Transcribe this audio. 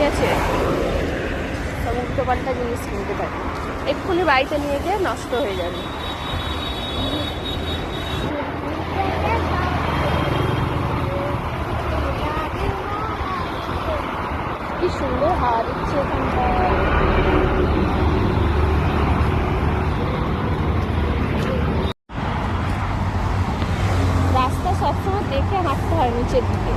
আছে, সব উল্টোপাল্টা জিনিস কিনতে পারি, এক্ষুনি বাড়িতে নিয়ে গিয়ে নষ্ট হয়ে যাবে। কি সুন্দর হাওয়া দিচ্ছে এখানটা। রাস্তা সবসময় দেখে হাঁটতে হয় নিচের দিকে।